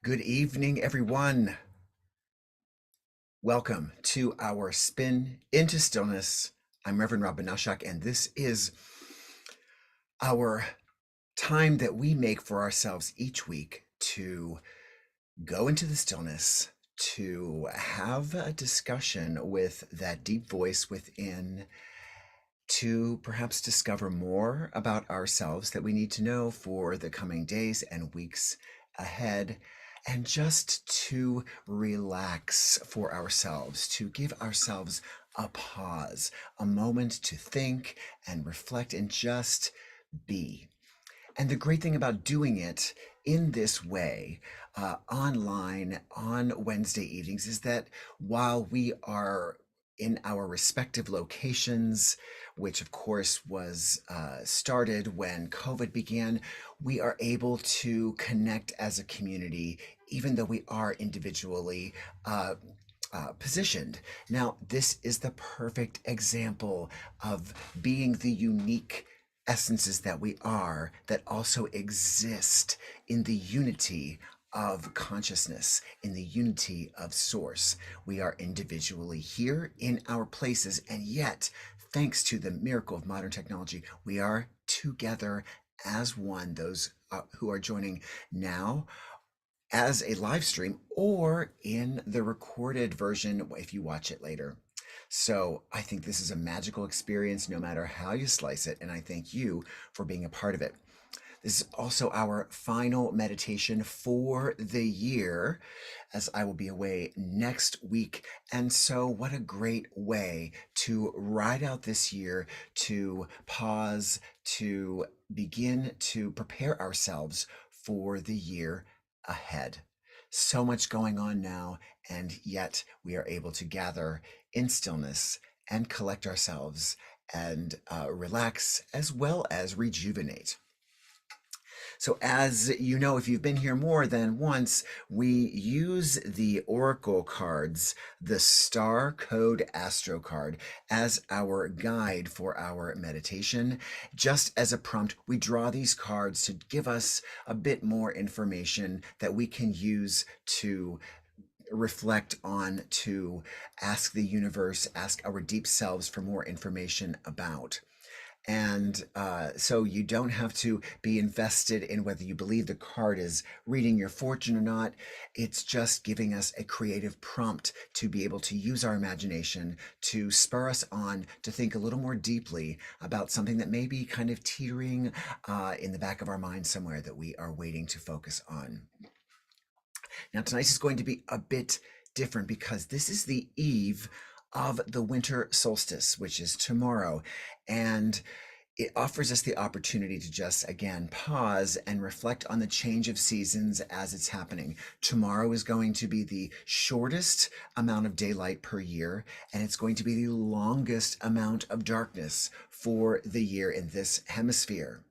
Good evening, everyone. Welcome to our Spin into Stillness. I'm Reverend Robin Nashak, and this is our time that we make for ourselves each week to go into the stillness, to have a discussion with that deep voice within, to perhaps discover more about ourselves that we need to know for the coming days and weeks ahead, and just to relax for ourselves, to give ourselves a pause, a moment to think and reflect and just be. And the great thing about doing it in this way, online on Wednesday evenings, is that while we are in our respective locations, which of course was started when COVID began, we are able to connect as a community, even though we are individually positioned. Now, this is the perfect example of being the unique essences that we are that also exist in the unity of consciousness, in the unity of source. We are individually here in our places, and yet, thanks to the miracle of modern technology, we are together as one. Those who are joining now as a live stream or in the recorded version if you watch it later. So I think this is a magical experience no matter how you slice it, and I thank you for being a part of it. This is also our final meditation for the year, as I will be away next week. And so, what a great way to ride out this year, to pause, to begin to prepare ourselves for the year ahead. So much going on now, and yet we are able to gather in stillness and collect ourselves and relax as well as rejuvenate. So, as you know, if you've been here more than once, we use the Oracle cards, the Star Code Astro card, as our guide for our meditation. Just as a prompt, we draw these cards to give us a bit more information that we can use to reflect on, to ask the universe, ask our deep selves for more information about. And so you don't have to be invested in whether you believe the card is reading your fortune or not. It's just giving us a creative prompt to be able to use our imagination to spur us on to think a little more deeply about something that may be kind of teetering in the back of our mind somewhere that we are waiting to focus on. Now, tonight is going to be a bit different because this is the eve of the winter solstice, which is tomorrow. And it offers us the opportunity to just, again, pause and reflect on the change of seasons as it's happening. Tomorrow is going to be the shortest amount of daylight per year, and it's going to be the longest amount of darkness for the year in this hemisphere.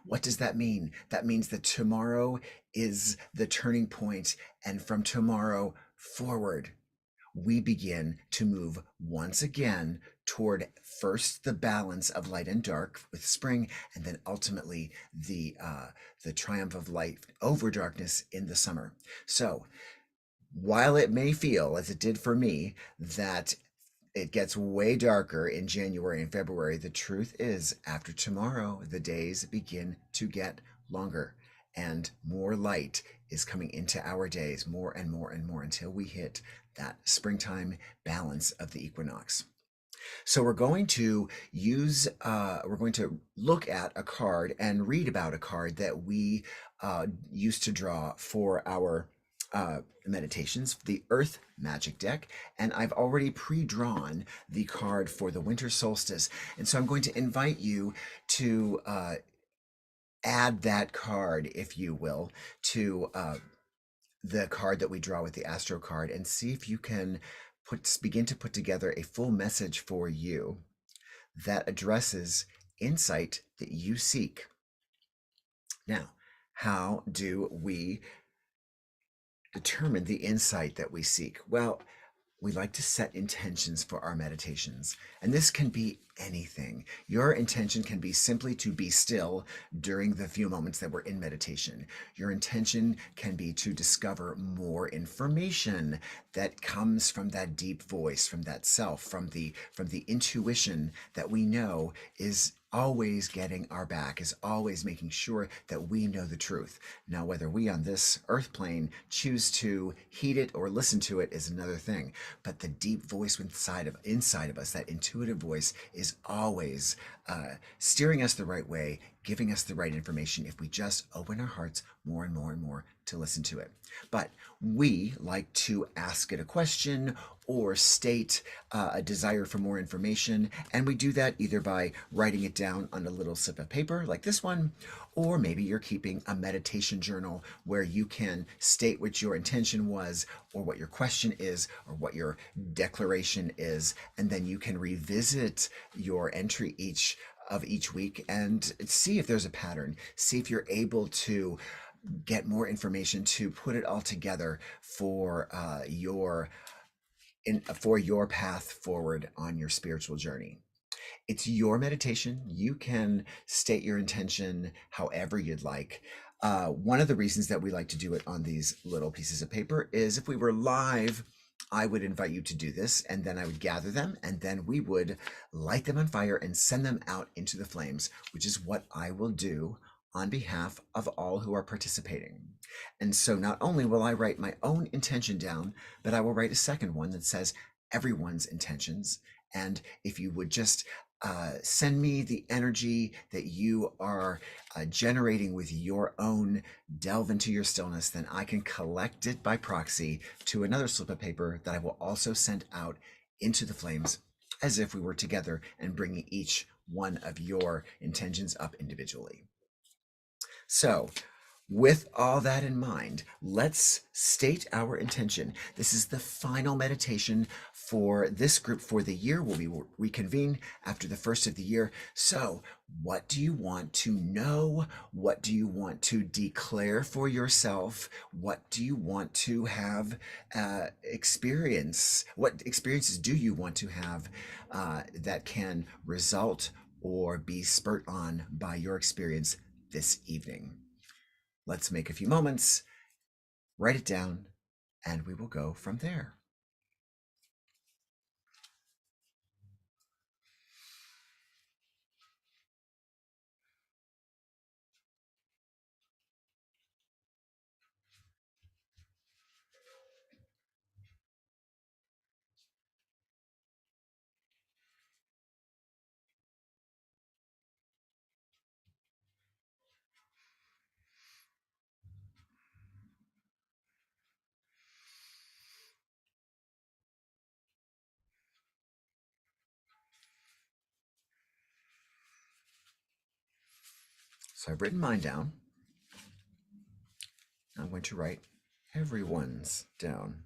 What does that mean? That means that tomorrow is the turning point, and from tomorrow forward, we begin to move once again toward first the balance of light and dark with spring, and then ultimately the triumph of light over darkness in the summer. So while it may feel, as it did for me, that it gets way darker in January and February, the truth is, after tomorrow, the days begin to get longer and more light is coming into our days, more and more and more, until we hit that springtime balance of the equinox. So we're going to look at a card and read about a card that we used to draw for our meditations, the Earth Magic deck, and I've already pre-drawn the card for the Winter Solstice. And so I'm going to invite you to add that card, if you will, to the card that we draw with the Astro card, and see if you can begin to put together a full message for you that addresses insight that you seek. Now, how do we determine the insight that we seek? Well, we like to set intentions for our meditations. And this can be anything. Your intention can be simply to be still during the few moments that we're in meditation. Your intention can be to discover more information that comes from that deep voice, from that self, from the intuition that we know is always getting our back, is always making sure that we know the truth. Now, whether we on this earth plane choose to heed it or listen to it is another thing. But the deep voice inside of us, that intuitive voice, is always steering us the right way, giving us the right information if we just open our hearts more and more and more to listen to it. But we like to ask it a question or state a desire for more information, and we do that either by writing it down on a little slip of paper like this one, or maybe you're keeping a meditation journal where you can state what your intention was, or what your question is, or what your declaration is, and then you can revisit your entry each week and see if there's a pattern, see if you're able to get more information to put it all together for your path forward on your spiritual journey. It's your meditation. You can state your intention however you'd like. One of the reasons that we like to do it on these little pieces of paper is if we were live, I would invite you to do this, and then I would gather them, and then we would light them on fire and send them out into the flames, which is what I will do on behalf of all who are participating. And so not only will I write my own intention down, but I will write a second one that says everyone's intentions. And if you would just send me the energy that you are generating with your own delve into your stillness, then I can collect it by proxy to another slip of paper that I will also send out into the flames as if we were together and bringing each one of your intentions up individually. So, with all that in mind, let's state our intention. This is the final meditation for this group for the year. We'll reconvene after the first of the year. So, what do you want to know? What do you want to declare for yourself? What do you want to have experience? What experiences do you want to have that can result or be spurred on by your experience this evening? Let's make a few moments, write it down, and we will go from there. So I've written mine down. I'm going to write everyone's down.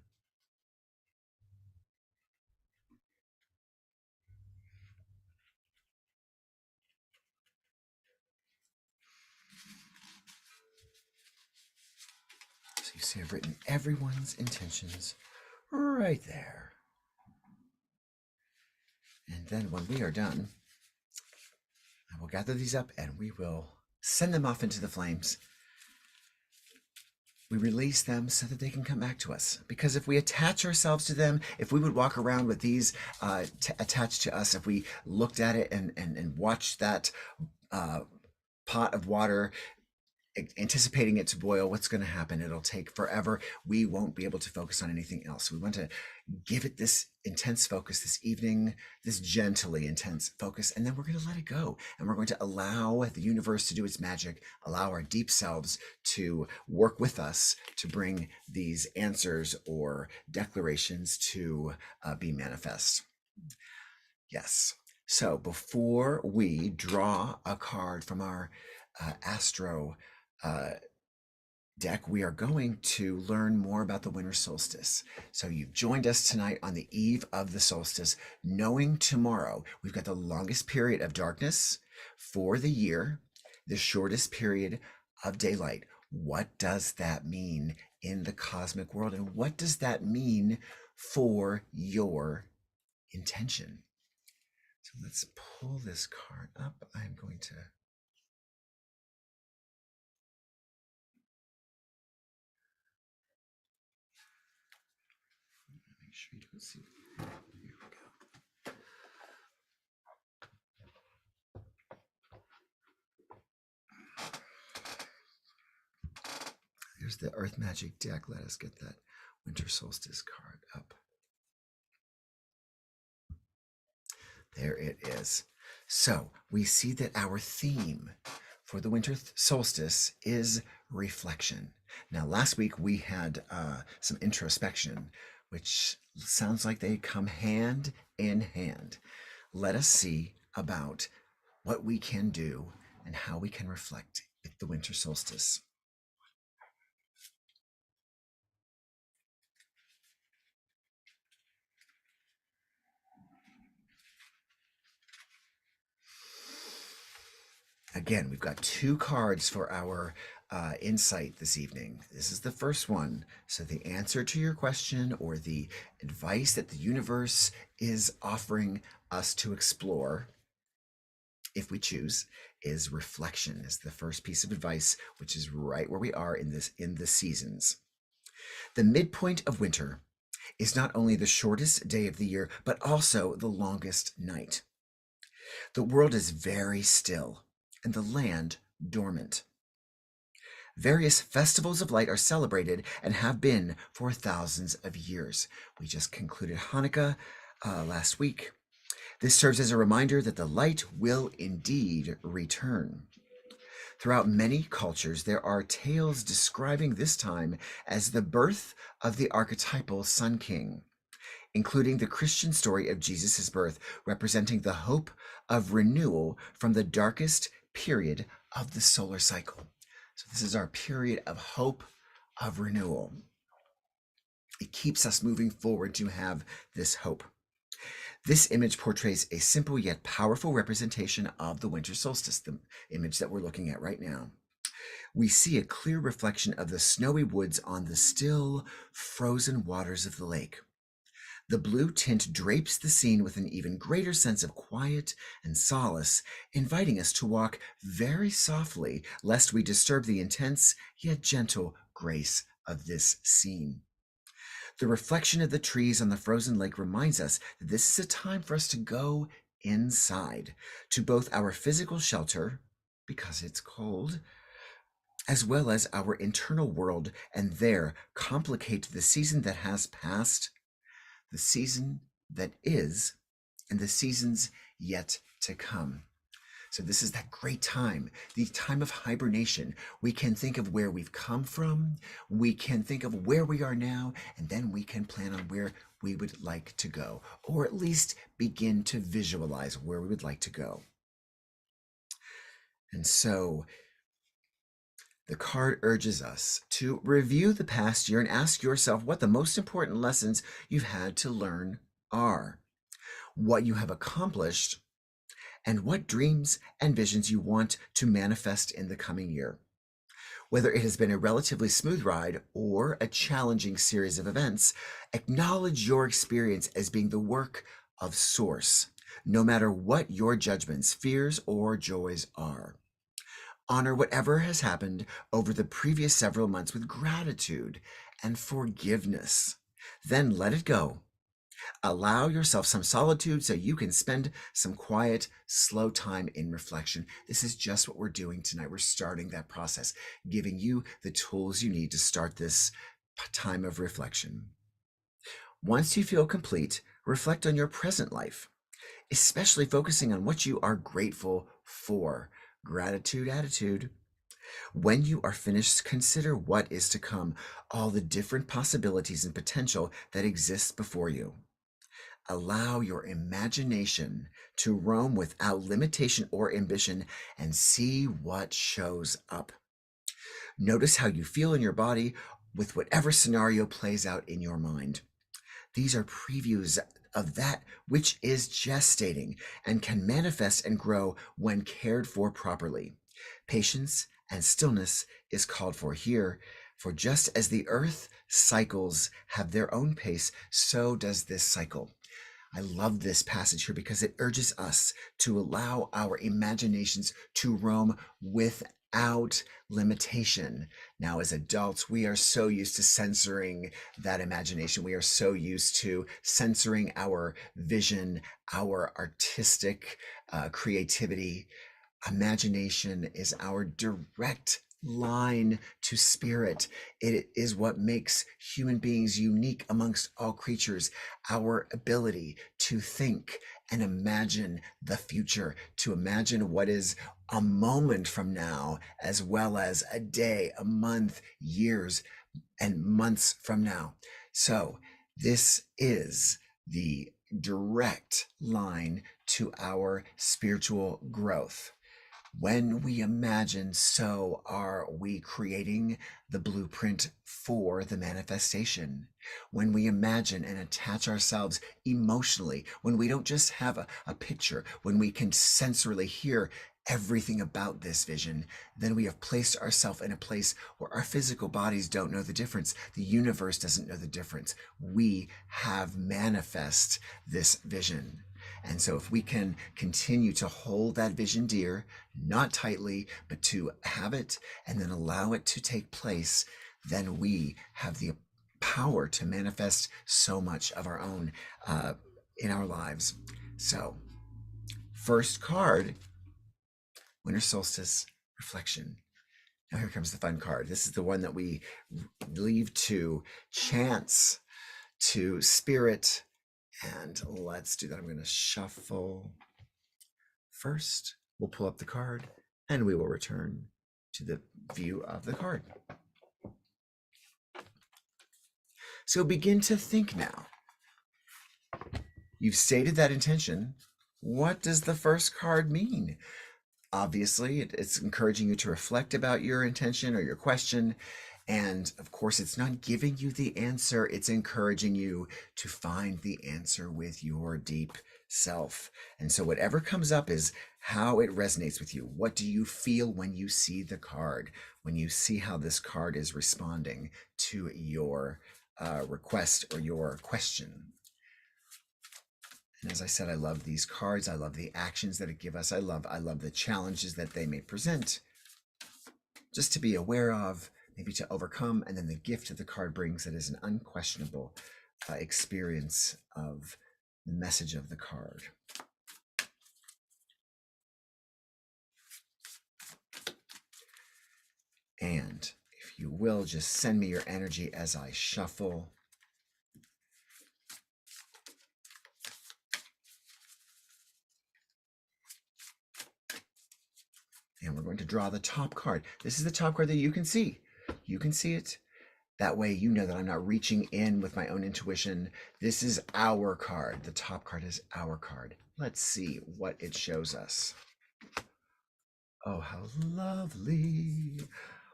So you see I've written everyone's intentions right there. And then when we are done, I will gather these up and we will send them off into the flames. We release them so that they can come back to us. Because if we attach ourselves to them, if we would walk around with these attached to us, if we looked at it and watched that pot of water anticipating it to boil, what's going to happen? It'll take forever. We won't be able to focus on anything else. We want to give it this intense focus this evening, this gently intense focus, and then we're going to let it go. And we're going to allow the universe to do its magic, allow our deep selves to work with us to bring these answers or declarations to be manifest. Yes. So before we draw a card from our astro deck, we are going to learn more about the winter solstice. So you've joined us tonight on the eve of the solstice, knowing tomorrow we've got the longest period of darkness for the year, the shortest period of daylight. What does that mean in the cosmic world? And what does that mean for your intention. So let's pull this card up. I'm going to make sure you don't see. Here we go. Here's the Earth Magic deck. Let us get that Winter Solstice card up. There it is. So we see that our theme for the Winter Solstice is reflection. Now, last week we had some introspection, which sounds like they come hand in hand. Let us see about what we can do and how we can reflect at the Winter Solstice. Again, we've got two cards for our insight this evening. This is the first one. So the answer to your question or the advice that the universe is offering us to explore, if we choose, is reflection, is the first piece of advice, which is right where we are in the seasons. The midpoint of winter is not only the shortest day of the year, but also the longest night. The world is very still and the land dormant. Various festivals of light are celebrated and have been for thousands of years. We just concluded Hanukkah last week. This serves as a reminder that the light will indeed return. Throughout many cultures, there are tales describing this time as the birth of the archetypal Sun King, including the Christian story of Jesus' birth, representing the hope of renewal from the darkest period of the solar cycle. So this is our period of hope, of renewal. It keeps us moving forward to have this hope. This image portrays a simple yet powerful representation of the winter solstice, the image that we're looking at right now. We see a clear reflection of the snowy woods on the still, frozen waters of the lake. The blue tint drapes the scene with an even greater sense of quiet and solace, inviting us to walk very softly, lest we disturb the intense yet gentle grace of this scene. The reflection of the trees on the frozen lake reminds us that this is a time for us to go inside, to both our physical shelter, because it's cold, as well as our internal world, and there complicate the season that has passed, the season that is, and the seasons yet to come. So this is that great time, the time of hibernation. We can think of where we've come from, we can think of where we are now, and then we can plan on where we would like to go, or at least begin to visualize where we would like to go. And so the card urges us to review the past year and ask yourself what the most important lessons you've had to learn are, what you have accomplished, and what dreams and visions you want to manifest in the coming year. Whether it has been a relatively smooth ride or a challenging series of events, acknowledge your experience as being the work of Source, no matter what your judgments, fears, or joys are. Honor whatever has happened over the previous several months with gratitude and forgiveness. Then let it go. Allow yourself some solitude so you can spend some quiet, slow time in reflection. This is just what we're doing tonight. We're starting that process, giving you the tools you need to start this time of reflection. Once you feel complete, reflect on your present life, especially focusing on what you are grateful for. Gratitude attitude. When you are finished, consider what is to come, all the different possibilities and potential that exists before you. Allow your imagination to roam without limitation or ambition and see what shows up. Notice how you feel in your body with whatever scenario plays out in your mind. These are previews of that which is gestating and can manifest and grow when cared for properly. Patience and stillness is called for here, For just as the earth cycles have their own pace, so does this cycle. I love this passage here because it urges us to allow our imaginations to roam without limitation. Now, as adults, we are so used to censoring that imagination. We are so used to censoring our vision, our artistic creativity. Imagination is our direct line to spirit. It is what makes human beings unique amongst all creatures. Our ability to think and imagine the future, to imagine what is a moment from now, as well as a day, a month, years, and months from now. So, this is the direct line to our spiritual growth. When we imagine, so are we creating the blueprint for the manifestation. When we imagine and attach ourselves emotionally, when we don't just have a picture, when we can sensorily hear everything about this vision, then we have placed ourselves in a place where our physical bodies don't know the difference. The universe doesn't know the difference. We have manifest this vision. And so if we can continue to hold that vision dear, not tightly, but to have it and then allow it to take place, then we have the power to manifest so much of our own in our lives. So, first card, Winter Solstice Reflection. Now here comes the fun card. This is the one that we leave to chance, to spirit, and let's do that. I'm going to shuffle first. We'll pull up the card and we will return to the view of the card. So begin to think now. You've stated that intention. What does the first card mean? Obviously, it's encouraging you to reflect about your intention or your question. And of course, it's not giving you the answer. It's encouraging you to find the answer with your deep self. And so whatever comes up is how it resonates with you. What do you feel when you see the card, when you see how this card is responding to your request or your question? And as I said, I love these cards. I love the actions that it gives us. I love the challenges that they may present. Just to be aware of, maybe to overcome, and then the gift that the card brings that is an unquestionable experience of the message of the card. And if you will, just send me your energy as I shuffle. And we're going to draw the top card. This is the top card that you can see. You can see it. That way you know that I'm not reaching in with my own intuition. This is our card. The top card is our card. Let's see what it shows us. Oh, how lovely.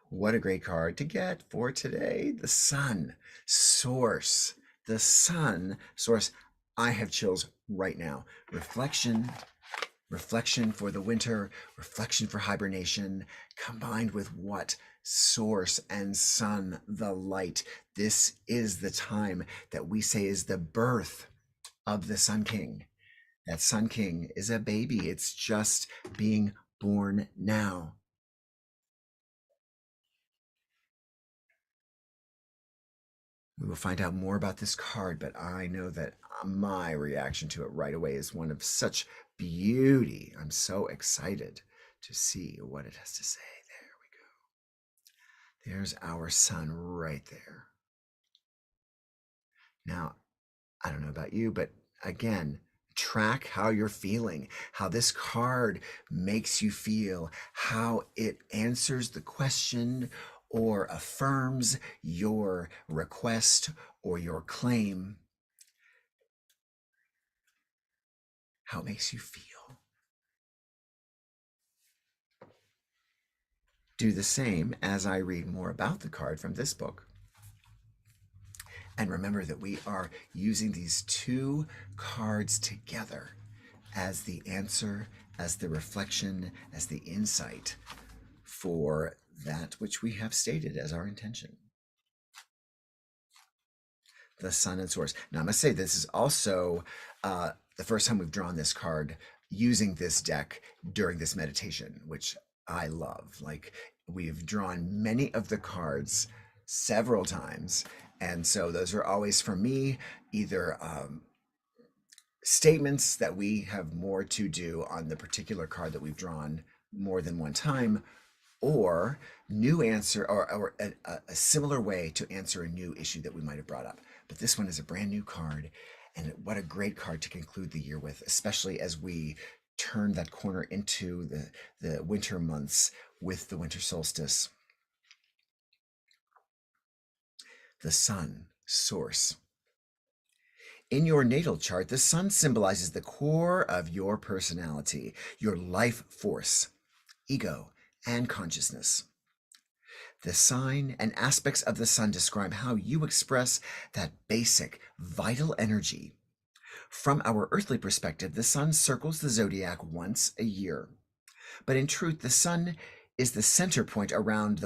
What a great card to get for today. The sun, source. The sun, source. I have chills right now. Reflection. Reflection for the winter, reflection for hibernation, combined with what? Source and sun, the light. This is the time that we say is the birth of the Sun King. That Sun King is a baby. It's just being born now. We will find out more about this card, but I know that my reaction to it right away is one of such beauty. I'm so excited to see what it has to say. There we go. There's our sun right there. Now, I don't know about you, but again, track how you're feeling, how this card makes you feel, how it answers the question or affirms your request or your claim, how it makes you feel. Do the same as I read more about the card from this book. And remember that we are using these two cards together as the answer, as the reflection, as the insight for that which we have stated as our intention. The sun and source. Now, I must say, this is also the first time we've drawn this card using this deck during this meditation, which I love. Like, we've drawn many of the cards several times. And so those are always, for me, either statements that we have more to do on the particular card that we've drawn more than one time, or new answer, or a similar way to answer a new issue that we might have brought up. But this one is a brand new card, and what a great card to conclude the year with, especially as we turn that corner into the winter months with the winter solstice. The sun, source. In your natal chart, the sun symbolizes the core of your personality, your life force, ego, and consciousness. The sign and aspects of the sun describe how you express that basic, vital energy. From our earthly perspective, the sun circles the zodiac once a year. But in truth, the sun is the center point around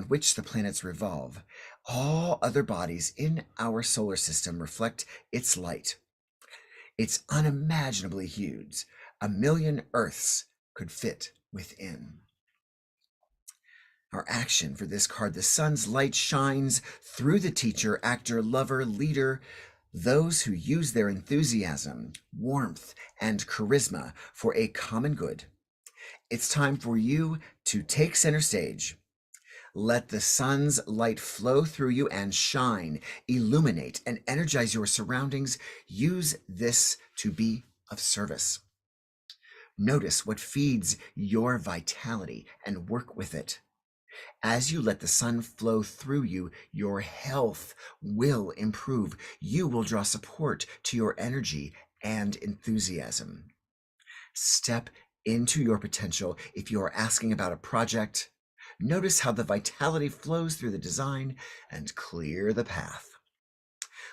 which the planets revolve. All other bodies in our solar system reflect its light. It's unimaginably huge. 1,000,000 Earths could fit within. Our action for this card: the sun's light shines through the teacher, actor, lover, leader, those who use their enthusiasm, warmth, and charisma for a common good. It's time for you to take center stage. Let the sun's light flow through you and shine, illuminate, and energize your surroundings. Use this to be of service. Notice what feeds your vitality and work with it. As you let the sun flow through you, your health will improve. You will draw support to your energy and enthusiasm. Step into your potential. If you are asking about a project, notice how the vitality flows through the design and clear the path.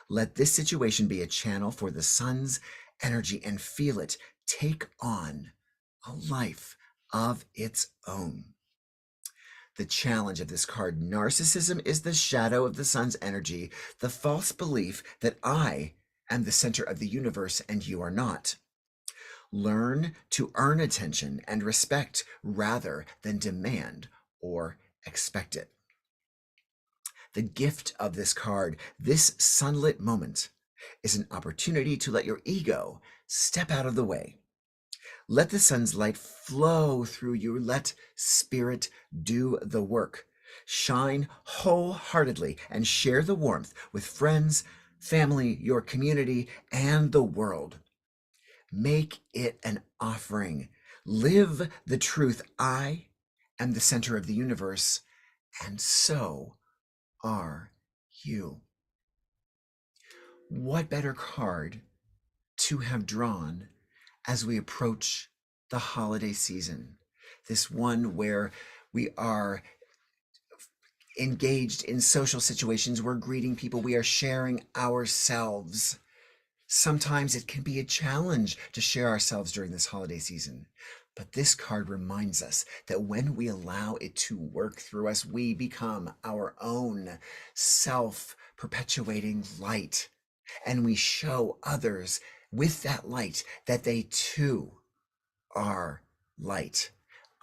Let this situation be a channel for the sun's energy and feel it take on a life of its own. The challenge of this card: narcissism is the shadow of the sun's energy, the false belief that I am the center of the universe and you are not. Learn to earn attention and respect rather than demand or expect it. The gift of this card, this sunlit moment, is an opportunity to let your ego step out of the way. Let the sun's light flow through you. Let spirit do the work. Shine wholeheartedly and share the warmth with friends, family, your community, and the world. Make it an offering. Live the truth: I am the center of the universe, and so are you. What better card to have drawn as we approach the holiday season? This one where we are engaged in social situations, we're greeting people, we are sharing ourselves. Sometimes it can be a challenge to share ourselves during this holiday season. But this card reminds us that when we allow it to work through us, we become our own self-perpetuating light. And we show others with that light that they too are light.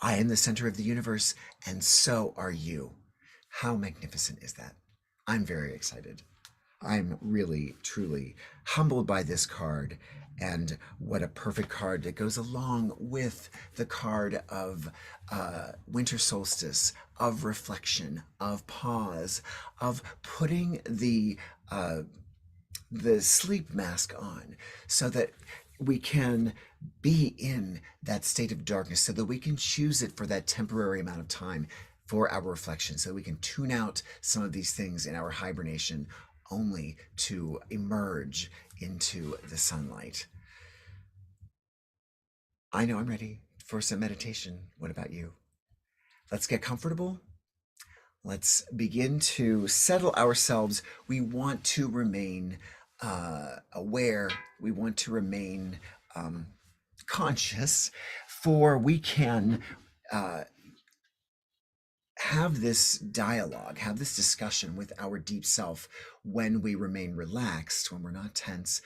I am the center of the universe, and so are you. How magnificent is that? I'm very excited. I'm really, truly humbled by this card, and what a perfect card that goes along with the card of winter solstice, of reflection, of pause, of putting the sleep mask on so that we can be in that state of darkness, so that we can choose it for that temporary amount of time for our reflection, so we can tune out some of these things in our hibernation, only to emerge into the sunlight. I know I'm ready for some meditation. What about you? Let's get comfortable. Let's begin to settle ourselves. We want to remain aware. We want to remain conscious, for we can have this dialogue, have this discussion with our deep self when we remain relaxed, when we're not tense,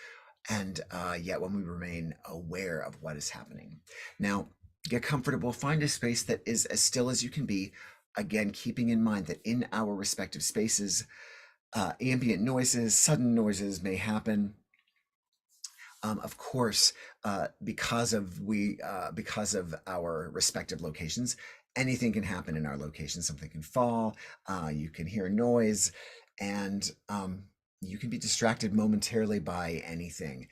and yet when we remain aware of what is happening. Now, get comfortable, find a space that is as still as you can be. Again, keeping in mind that in our respective spaces, ambient noises, sudden noises may happen. Of course, because of our respective locations, anything can happen in our location. Something can fall. You can hear noise, and you can be distracted momentarily by anything.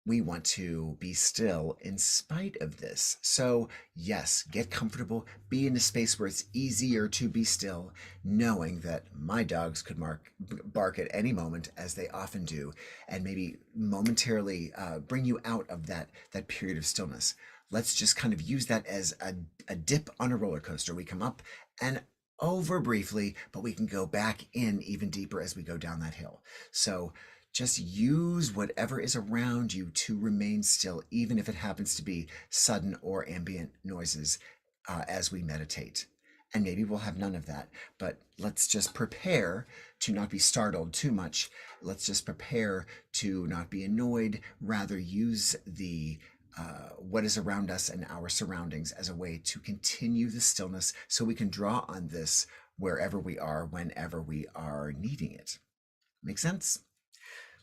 We want to be still in spite of this. So, yes, get comfortable, be in a space where it's easier to be still, knowing that my dogs could bark at any moment, as they often do, and maybe momentarily bring you out of that period of stillness. Let's just kind of use that as a dip on a roller coaster. We come up and over briefly, but we can go back in even deeper as we go down that hill. So, just use whatever is around you to remain still, even if it happens to be sudden or ambient noises as we meditate. And maybe we'll have none of that, but let's just prepare to not be startled too much. Let's just prepare to not be annoyed, rather use the what is around us and our surroundings as a way to continue the stillness so we can draw on this wherever we are, whenever we are needing it. Make sense?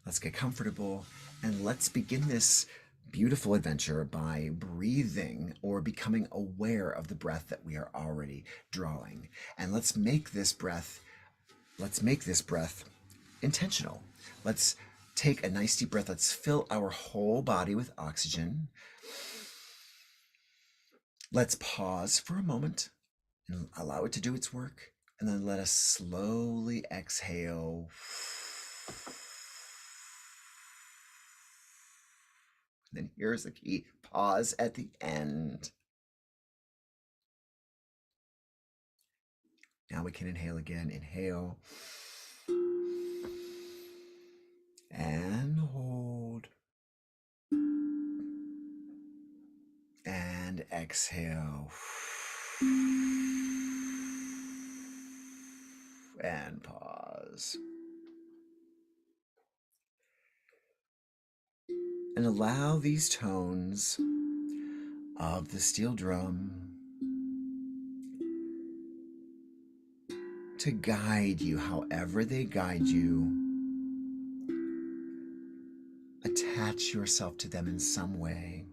Let's get comfortable and let's begin this beautiful adventure by breathing or becoming aware of the breath that we are already drawing. And let's make this breath intentional. Let's take a nice deep breath. Let's fill our whole body with oxygen. Let's pause for a moment and allow it to do its work. And then let us slowly exhale. Then here's the key. Pause at the end. Now we can inhale again. Inhale. And hold. And exhale. And pause. And allow these tones of the steel drum to guide you however they guide you. Attach yourself to them in some way.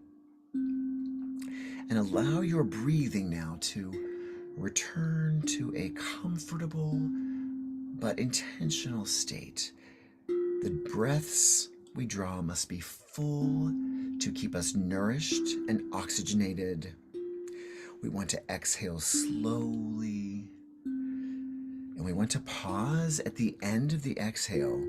And allow your breathing now to return to a comfortable but intentional state. The breaths we draw must be full to keep us nourished and oxygenated. We want to exhale slowly, and we want to pause at the end of the exhale,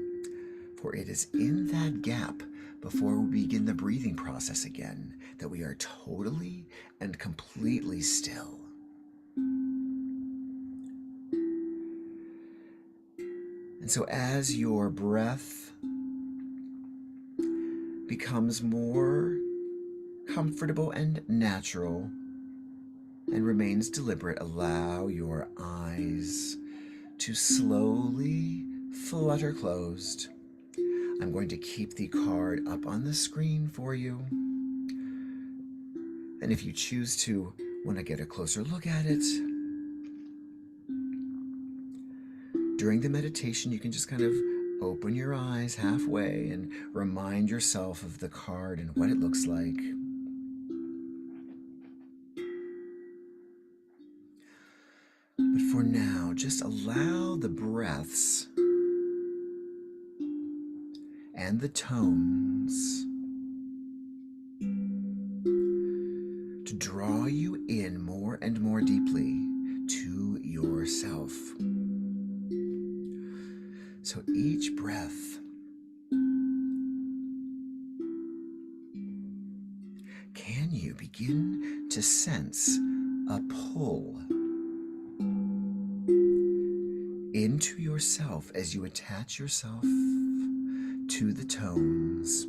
for it is in that gap before we begin the breathing process again that we are totally and completely still. And so as your breath becomes more comfortable and natural and remains deliberate, allow your eyes to slowly flutter closed. I'm going to keep the card up on the screen for you. And if you choose to want to get a closer look at it, during the meditation, you can just kind of open your eyes halfway and remind yourself of the card and what it looks like. But for now, just allow the breaths and the tones to draw you in more and more deeply to yourself. So each breath can you begin to sense a pull into yourself as you attach yourself to the tones.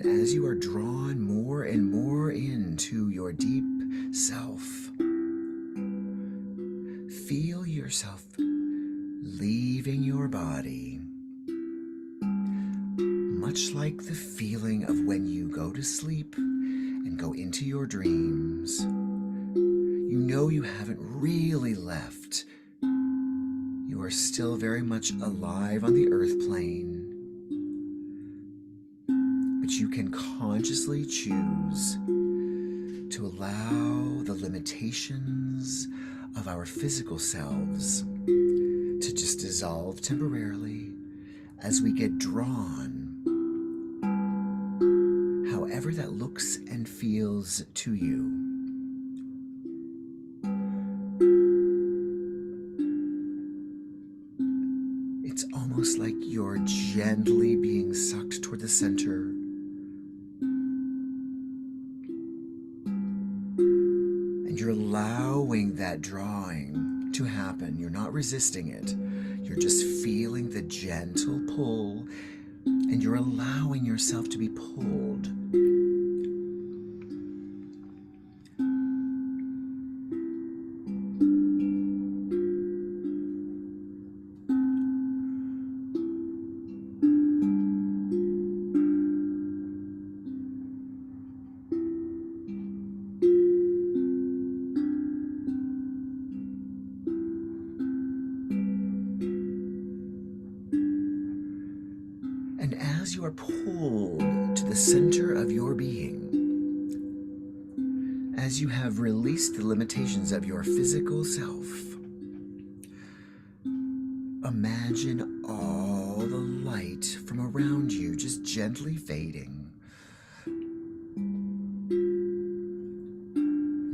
And as you are drawn more and more into your deep self, feel yourself leaving your body, much like the feeling of when you go to sleep and go into your dreams. You know you haven't really left. You are still very much alive on the earth plane, but you can consciously choose to allow the limitations of our physical selves to just dissolve temporarily as we get drawn, however that looks and feels to you. It's almost like you're gently being sucked toward the center, and you're allowing that drawing to happen. You're not resisting it. You're just feeling the gentle pull, and you're allowing yourself to be pulled. And as you are pulled to the center of your being, as you have released the limitations of your physical self, imagine all the light from around you just gently fading.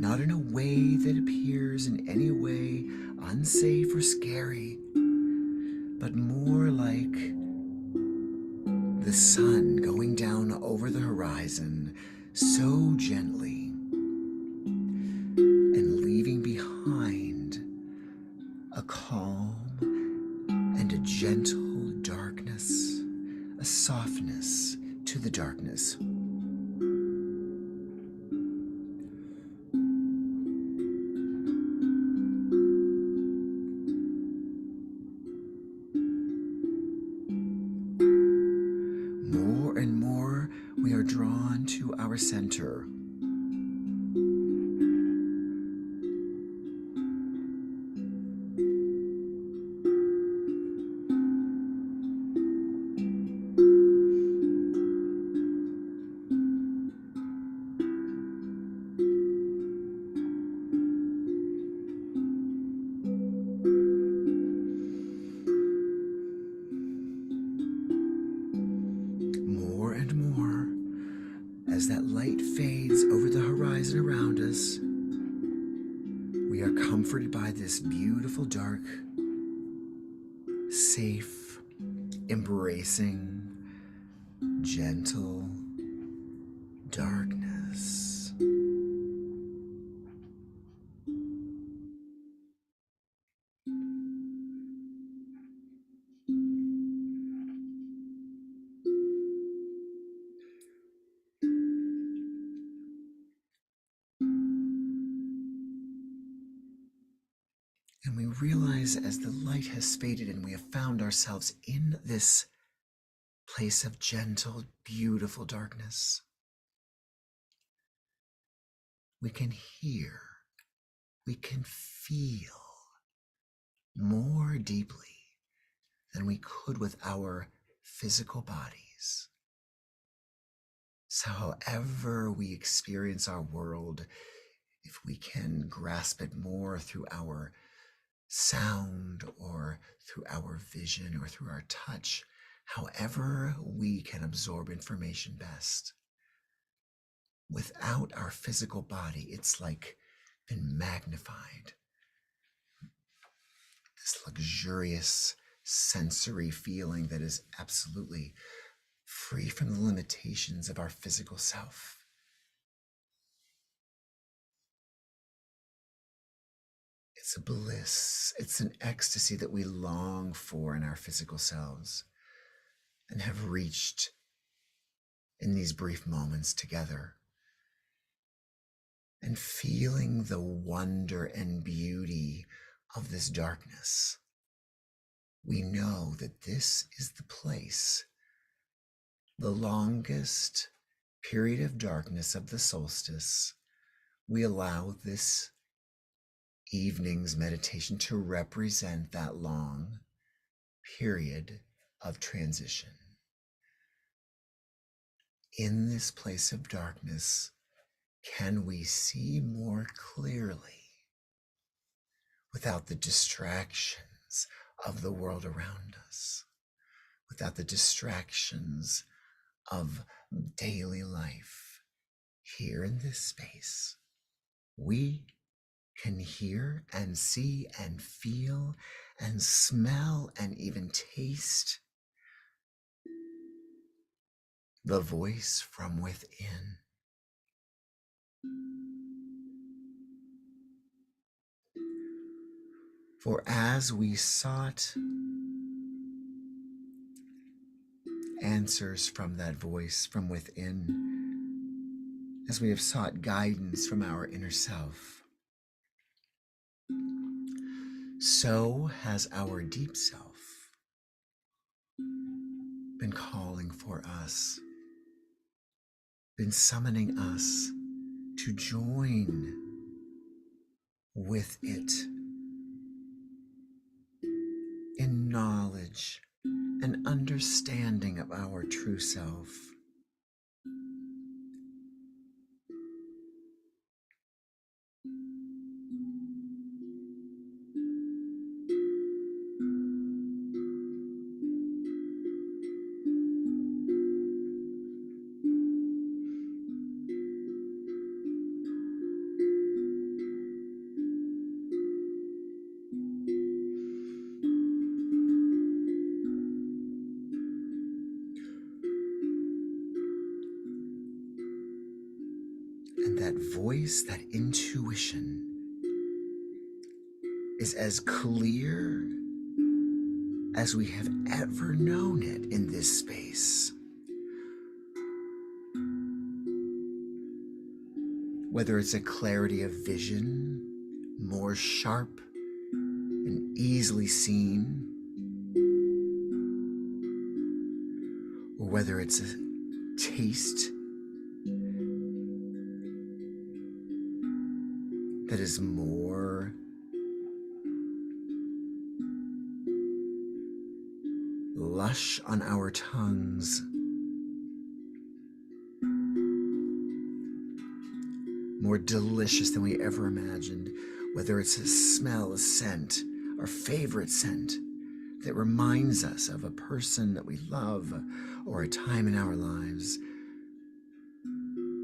Not in a way that appears in any way unsafe or scary, but more like the sun going down over the horizon so gently and leaving behind a calm and a gentle darkness, a softness to the darkness. More and more, we are drawn to our center. More and more, as that light fades over the horizon around us, we are comforted by this beautiful, dark, safe, embracing, gentle darkness. And we realize as the light has faded and we have found ourselves in this place of gentle, beautiful darkness, we can hear, we can feel more deeply than we could with our physical bodies. So, however we experience our world, if we can grasp it more through our sound or through our vision or through our touch, however we can absorb information best. Without our physical body, it's like been magnified. This luxurious sensory feeling that is absolutely free from the limitations of our physical self. It's a bliss, it's an ecstasy that we long for in our physical selves and have reached in these brief moments together and feeling the wonder and beauty of this darkness. We know that this is the place, the longest period of darkness of the solstice. We allow this evening's meditation to represent that long period of transition. In this place of darkness, can we see more clearly without the distractions of the world around us, without the distractions of daily life? Here in this space, we can hear and see and feel and smell and even taste the voice from within. For as we sought answers from that voice from within, as we have sought guidance from our inner self, so has our deep self been calling for us, been summoning us to join with it in knowledge and understanding of our true self. And that voice, that intuition, is as clear as we have ever known it in this space. Whether it's a clarity of vision, more sharp and easily seen, or whether it's a taste that is more lush on our tongues, more delicious than we ever imagined, whether it's a smell, a scent, our favorite scent that reminds us of a person that we love or a time in our lives.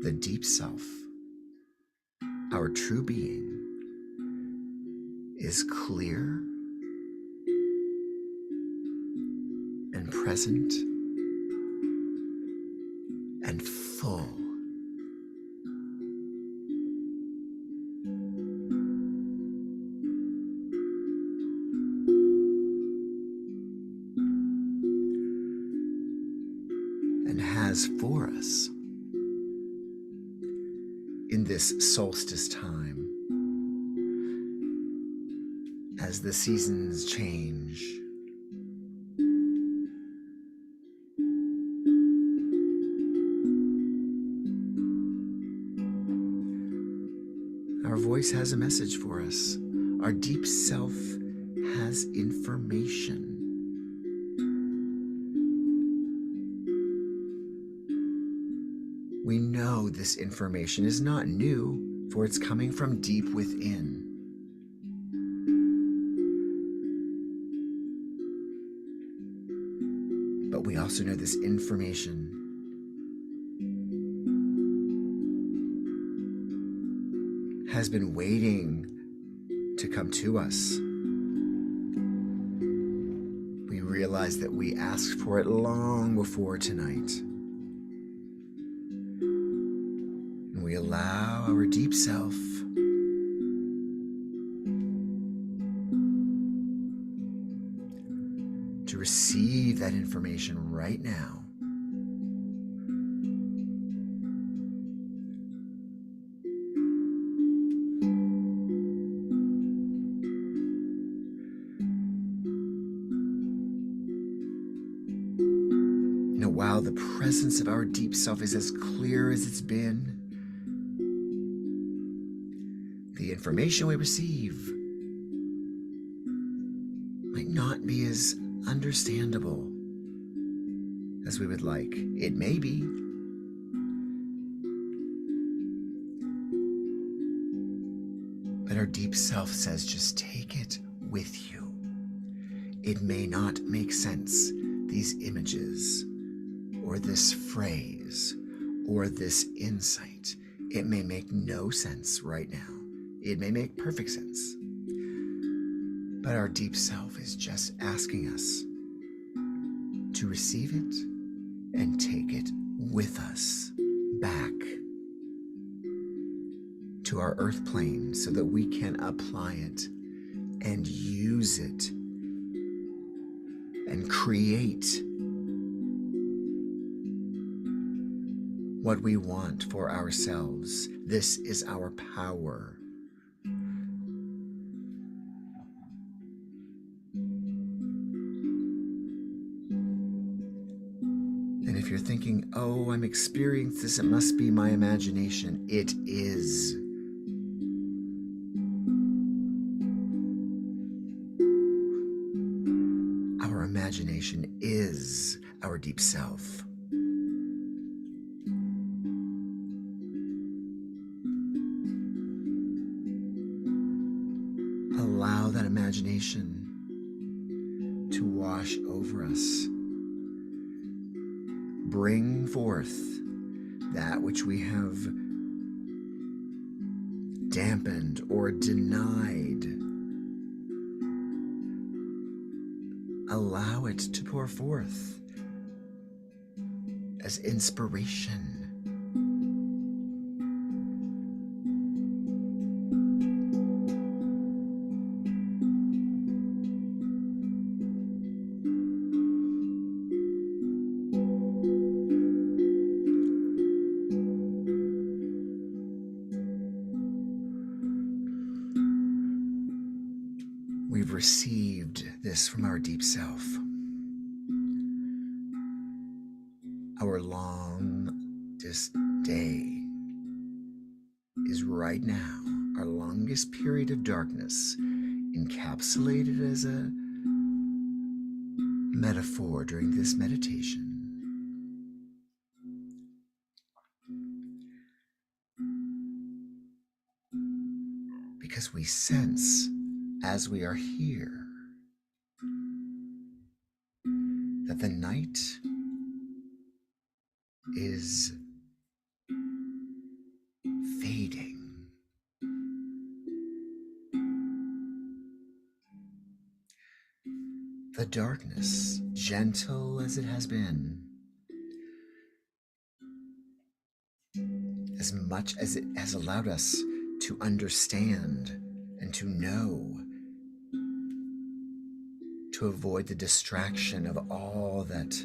The deep self, our true being, is clear and present and full. And has for us in this solstice time, as the seasons change, our voice has a message for us. Our deep self has information. We know this information is not new, for it's coming from deep within. But we also know this information has been waiting to come to us. We realize that we asked for it long before tonight. And we allow our deep self to receive that information right now. that while the presence of our deep self is as clear as it's been, the information we receive might not be as understandable as we would like. It may be. But our deep self says, just take it with you. It may not make sense, these images, or this phrase, or this insight. It may make no sense right now. It may make perfect sense. But our deep self is just asking us to receive it and take it with us back to our earth plane so that we can apply it and use it and create what we want for ourselves. This is our power. And if you're thinking, oh, I'm experiencing this, it must be my imagination. It is. Our imagination is our deep self. Allow that imagination to wash over us. Bring forth that which we have dampened or denied. Allow it to pour forth as inspiration. We've received this from our deep self. Our longest day is right now, our longest period of darkness, encapsulated as a metaphor during this meditation. Because we sense as we are here that the night is fading. The darkness, gentle as it has been, as much as it has allowed us to understand and to know, to avoid the distraction of all that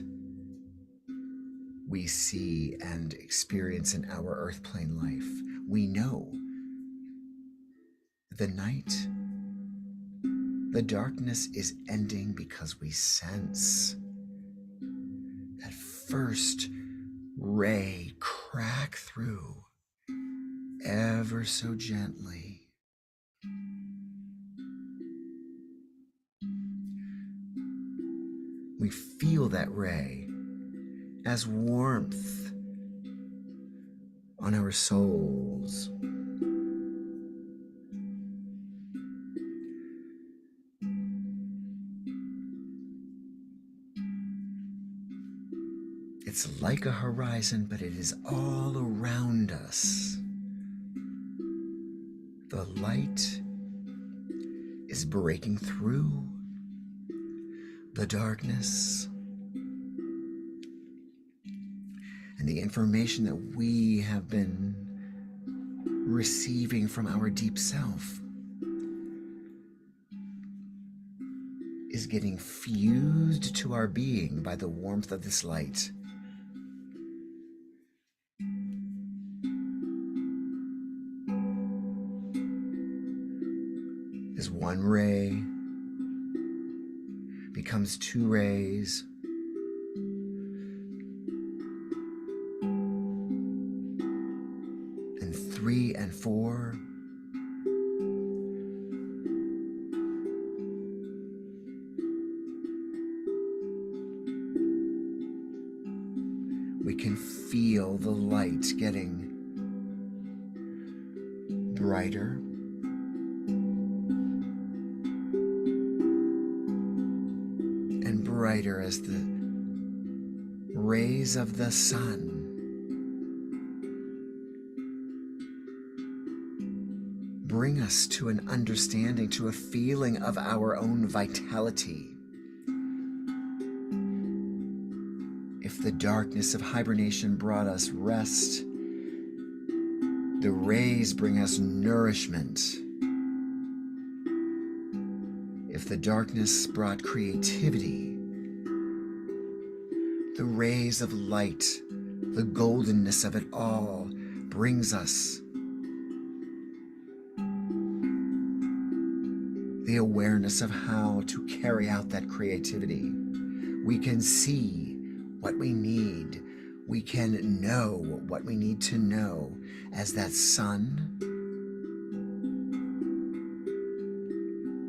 we see and experience in our earth plane life. We know the night, the darkness is ending because we sense that first ray crack through ever so gently. We feel that ray as warmth on our souls. It's like a horizon, but it is all around us. The light is breaking through the darkness. And the information that we have been receiving from our deep self is getting fused to our being by the warmth of this light. As one ray becomes two rays, We can feel the light getting brighter and brighter as the rays of the sun bring us to an understanding, to a feeling of our own vitality. If the darkness of hibernation brought us rest, the rays bring us nourishment. If the darkness brought creativity, the rays of light, the goldenness of it all, brings us the awareness of how to carry out that creativity. We can see what we need. We can know what we need to know as that sun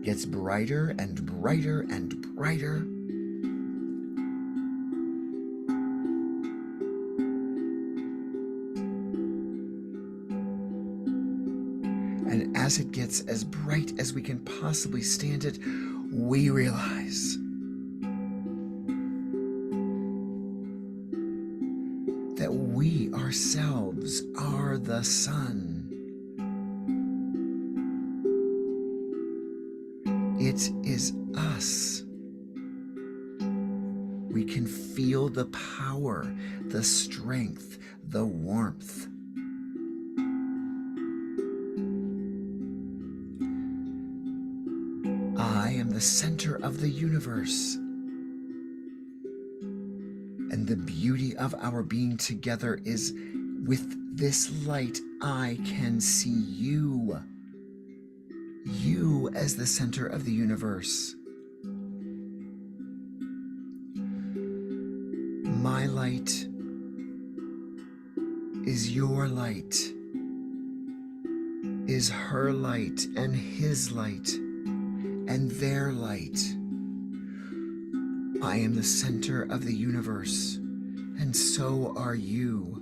gets brighter and brighter and brighter. And as it gets as bright as we can possibly stand it, we realize that we ourselves are the sun. It is us. We can feel the power, the strength, the warmth. I am the center of the universe. And the beauty of our being together is with this light, I can see you. You as the center of the universe. My light is your light, is her light and his light and their light. I am the center of the universe, and so are you.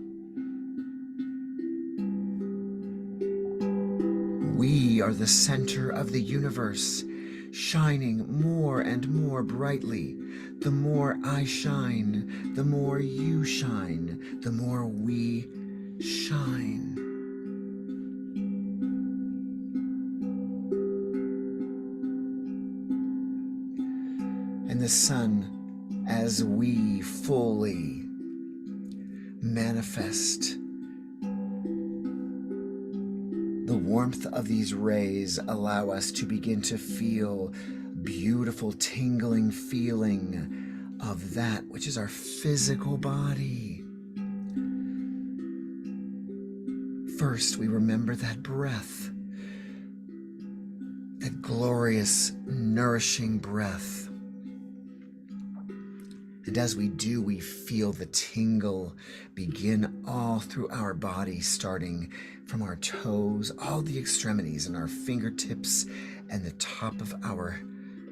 We are the center of the universe, shining more and more brightly. The more I shine, the more you shine, the more we shine. And the sun, as we fully manifest the warmth of these rays, allow us to begin to feel beautiful tingling feeling of that which is our physical body. First, we remember that breath, that glorious, nourishing breath. And as we do, we feel the tingle begin all through our body, starting from our toes, all the extremities and our fingertips and the top of our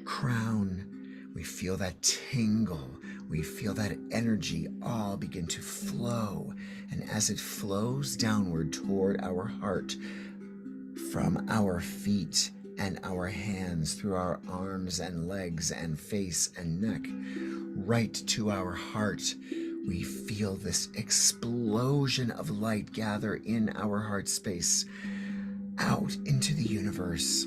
crown. We feel that tingle. We feel that energy all begin to flow. And as it flows downward toward our heart, from our feet and our hands, through our arms and legs and face and neck, right to our heart, we feel this explosion of light gather in our heart space out into the universe.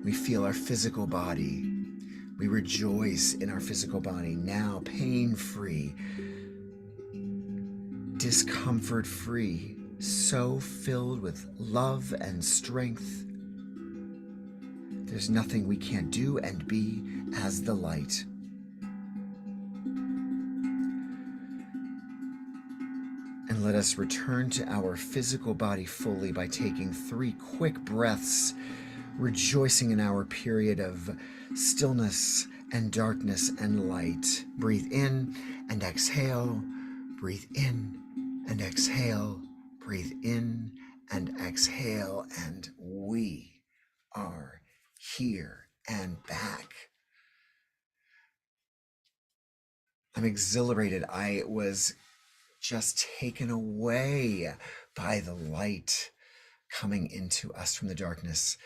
We feel our physical body. We rejoice in our physical body, now pain-free, discomfort-free, so filled with love and strength. There's nothing we can't do and be as the light. And let us return to our physical body fully by taking 3 quick breaths, rejoicing in our period of stillness and darkness and light. Breathe in and exhale. Breathe in and exhale. Breathe in and exhale. And we are here and back. I'm exhilarated. I was just taken away by the light coming into us from the darkness.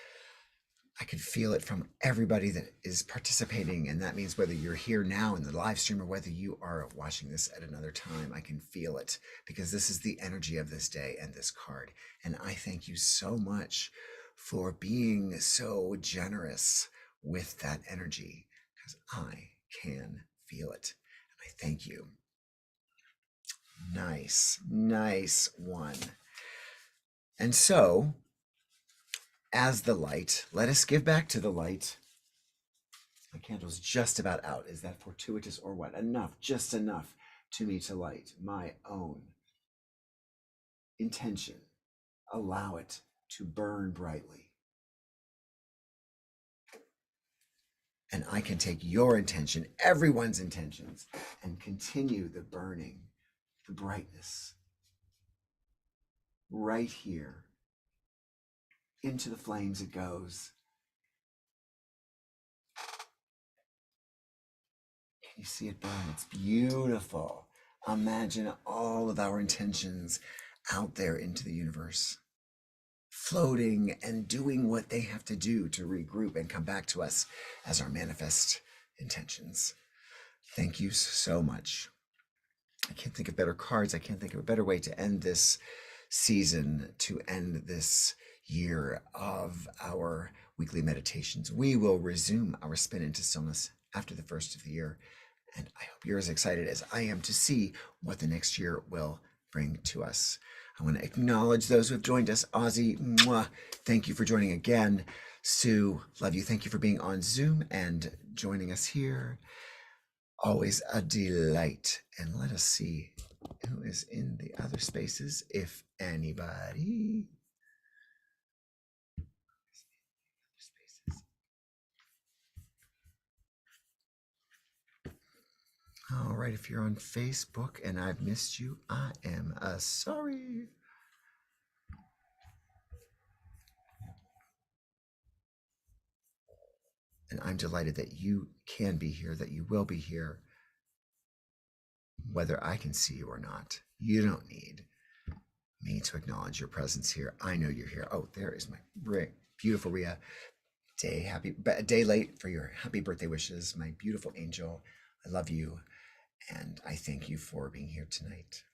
I could feel it from everybody that is participating. And that means whether you're here now in the live stream or whether you are watching this at another time, I can feel it because this is the energy of this day and this card. And I thank you so much for being so generous with that energy because I can feel it. And I thank you. Nice, nice one. And so, as the light, let us give back to the light. My candle's just about out. Is that fortuitous or what? Enough, just enough to me to light my own intention. Allow it to burn brightly. And I can take your intention, everyone's intentions, and continue the burning, the brightness, right here. Into the flames it goes. Can you see it burn? It's beautiful. Imagine all of our intentions out there into the universe, floating and doing what they have to do to regroup and come back to us as our manifest intentions. Thank you so much. I can't think of better cards. I can't think of a better way to end this season, to end this year of our weekly meditations. We will resume our spin into stillness after the first of the year. And I hope you're as excited as I am to see what the next year will bring to us. I want to acknowledge those who have joined us. Ozzy, mwah, thank you for joining again. Sue, love you. Thank you for being on Zoom and joining us here. Always a delight. And let us see who is in the other spaces, if anybody. All right, if you're on Facebook and I've missed you, I am sorry. And I'm delighted that you can be here, that you will be here, whether I can see you or not. You don't need me to acknowledge your presence here. I know you're here. Oh, there is my beautiful Rhea. A day late for your happy birthday wishes, my beautiful angel. I love you, and I thank you for being here tonight.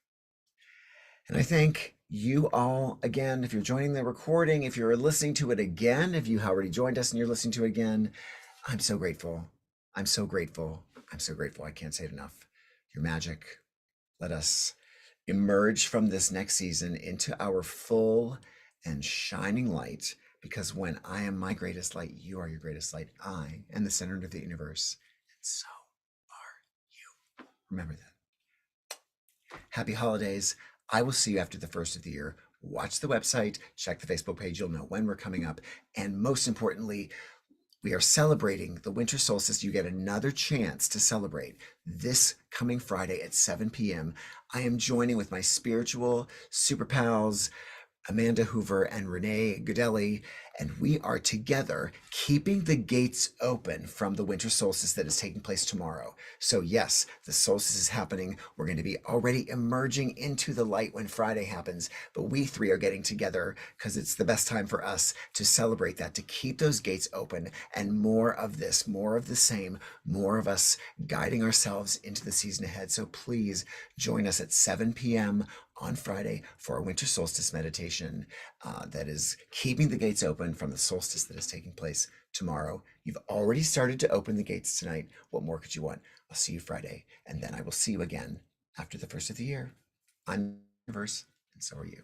And I thank you all again. If you're joining the recording, if you're listening to it again, if you already joined us and you're listening to it again, I'm so grateful. I'm so grateful. I'm so grateful. I can't say it enough. You're magic. Let us emerge from this next season into our full and shining light, because when I am my greatest light, you are your greatest light. I am the center of the universe, and so are you. Remember that. Happy holidays. I will see you after the first of the year. Watch the website, check the Facebook page. You'll know when we're coming up. And most importantly, we are celebrating the winter solstice. You get another chance to celebrate this coming Friday at 7 p.m. I am joining with my spiritual super pals, Amanda Hoover and Renee Godelli, and we are together keeping the gates open from the winter solstice that is taking place tomorrow. So yes, the solstice is happening. We're going to be already emerging into the light when Friday happens, but we three are getting together because it's the best time for us to celebrate that, to keep those gates open, and more of this, more of the same, more of us guiding ourselves into the season ahead. So please join us at 7 p.m. on Friday for a winter solstice meditation that is keeping the gates open from the solstice that is taking place tomorrow. You've already started to open the gates tonight. What more could you want? I'll see you Friday, and then I will see you again after the first of the year. I'm the universe, and so are you.